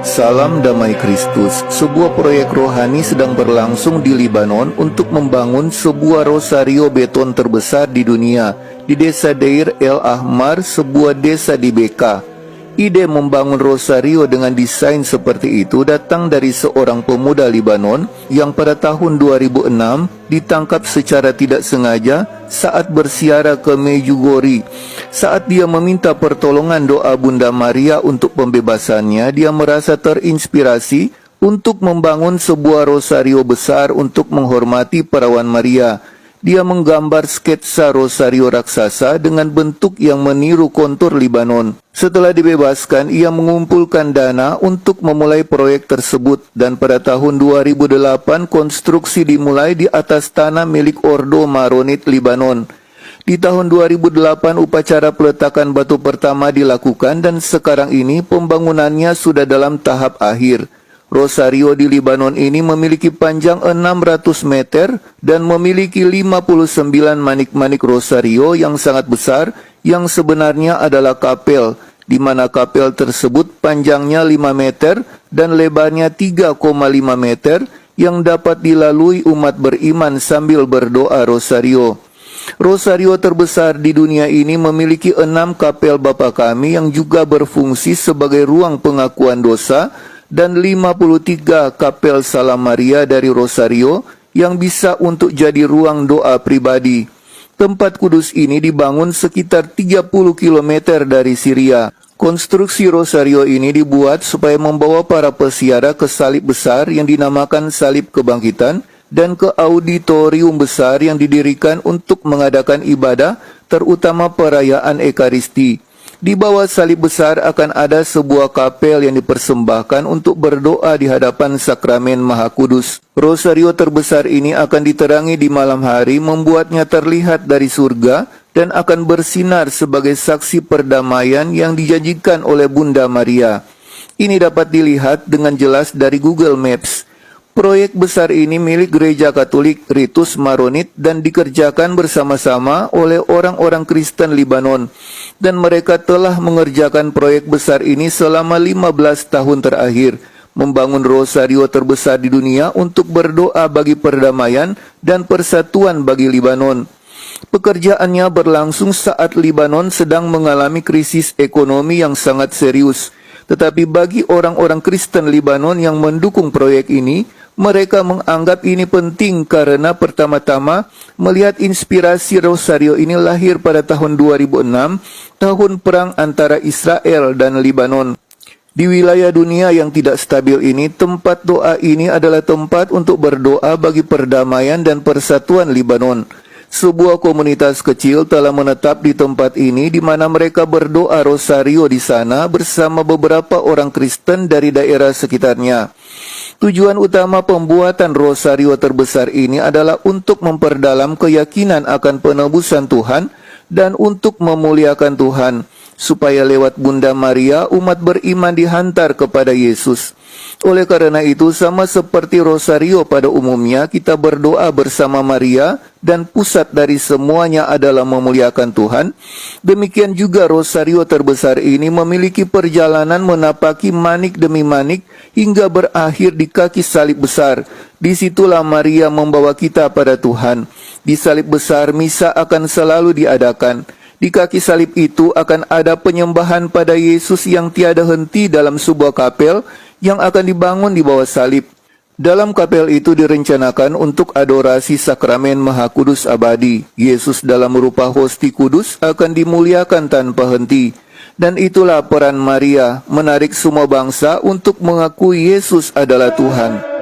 Salam Damai Kristus. Sebuah proyek rohani sedang berlangsung di Libanon untuk membangun sebuah rosario beton terbesar di dunia di desa Deir El Ahmar, sebuah desa di Beka. Ide membangun rosario dengan desain seperti itu datang dari seorang pemuda Libanon yang pada tahun 2006 ditangkap secara tidak sengaja saat bersiara ke Medjugorje. Saat dia meminta pertolongan doa Bunda Maria untuk pembebasannya, dia merasa terinspirasi untuk membangun sebuah rosario besar untuk menghormati perawan Maria. Dia menggambar sketsa rosario raksasa dengan bentuk yang meniru kontur Libanon. Setelah dibebaskan, ia mengumpulkan dana untuk memulai proyek tersebut, dan pada tahun 2008 konstruksi dimulai di atas tanah milik Ordo Maronit Libanon. Di tahun 2008 upacara peletakan batu pertama dilakukan dan sekarang ini pembangunannya sudah dalam tahap akhir. Rosario di Libanon ini memiliki panjang 600 meter dan memiliki 59 manik-manik rosario yang sangat besar yang sebenarnya adalah kapel, di mana kapel tersebut panjangnya 5 meter dan lebarnya 3,5 meter yang dapat dilalui umat beriman sambil berdoa rosario. Rosario terbesar di dunia ini memiliki 6 kapel Bapa Kami yang juga berfungsi sebagai ruang pengakuan dosa, dan 53 kapel Salam Maria dari Rosario yang bisa untuk jadi ruang doa pribadi. Tempat kudus ini dibangun sekitar 30 km dari Syria. Konstruksi Rosario ini dibuat supaya membawa para peziarah ke salib besar yang dinamakan Salib Kebangkitan dan ke auditorium besar yang didirikan untuk mengadakan ibadah, terutama perayaan Ekaristi. Di bawah salib besar akan ada sebuah kapel yang dipersembahkan untuk berdoa di hadapan Sakramen Maha Kudus. Rosario terbesar ini akan diterangi di malam hari, membuatnya terlihat dari surga dan akan bersinar sebagai saksi perdamaian yang dijanjikan oleh Bunda Maria. Ini dapat dilihat dengan jelas dari Google Maps. Proyek besar ini milik Gereja Katolik Ritus Maronit dan dikerjakan bersama-sama oleh orang-orang Kristen Libanon. Dan mereka telah mengerjakan proyek besar ini selama 15 tahun terakhir, membangun rosario terbesar di dunia untuk berdoa bagi perdamaian dan persatuan bagi Libanon. Pekerjaannya berlangsung saat Libanon sedang mengalami krisis ekonomi yang sangat serius. Tetapi bagi orang-orang Kristen Libanon yang mendukung proyek ini, mereka menganggap ini penting karena pertama-tama melihat inspirasi rosario ini lahir pada tahun 2006, tahun perang antara Israel dan Libanon. Di wilayah dunia yang tidak stabil ini, tempat doa ini adalah tempat untuk berdoa bagi perdamaian dan persatuan Libanon. Sebuah komunitas kecil telah menetap di tempat ini di mana mereka berdoa rosario di sana bersama beberapa orang Kristen dari daerah sekitarnya. Tujuan utama pembuatan rosario terbesar ini adalah untuk memperdalam keyakinan akan penebusan Tuhan dan untuk memuliakan Tuhan, supaya lewat Bunda Maria umat beriman dihantar kepada Yesus. Oleh karena itu, sama seperti rosario pada umumnya, kita berdoa bersama Maria dan pusat dari semuanya adalah memuliakan Tuhan. Demikian juga rosario terbesar ini memiliki perjalanan menapaki manik demi manik hingga berakhir di kaki salib besar. Disitulah Maria membawa kita pada Tuhan. Di salib besar, misa akan selalu diadakan. Di kaki salib itu akan ada penyembahan pada Yesus yang tiada henti dalam sebuah kapel yang akan dibangun di bawah salib. Dalam kapel itu direncanakan untuk adorasi Sakramen Maha Kudus abadi. Yesus dalam rupa hosti kudus akan dimuliakan tanpa henti. Dan itulah peran Maria, menarik semua bangsa untuk mengakui Yesus adalah Tuhan.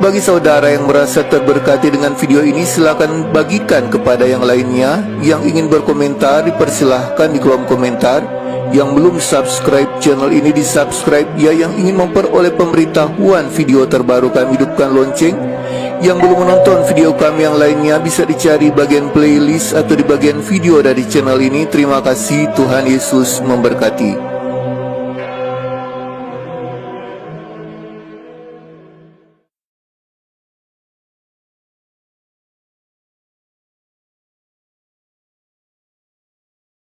Bagi saudara yang merasa terberkati dengan video ini, silakan bagikan kepada yang lainnya. Yang ingin berkomentar, dipersilahkan di kolom komentar. Yang belum subscribe channel ini, di subscribe ya. Yang ingin memperoleh pemberitahuan video terbaru kami, hidupkan lonceng. Yang belum menonton video kami yang lainnya, bisa dicari bagian playlist atau di bagian video dari channel ini. Terima kasih, Tuhan Yesus memberkati.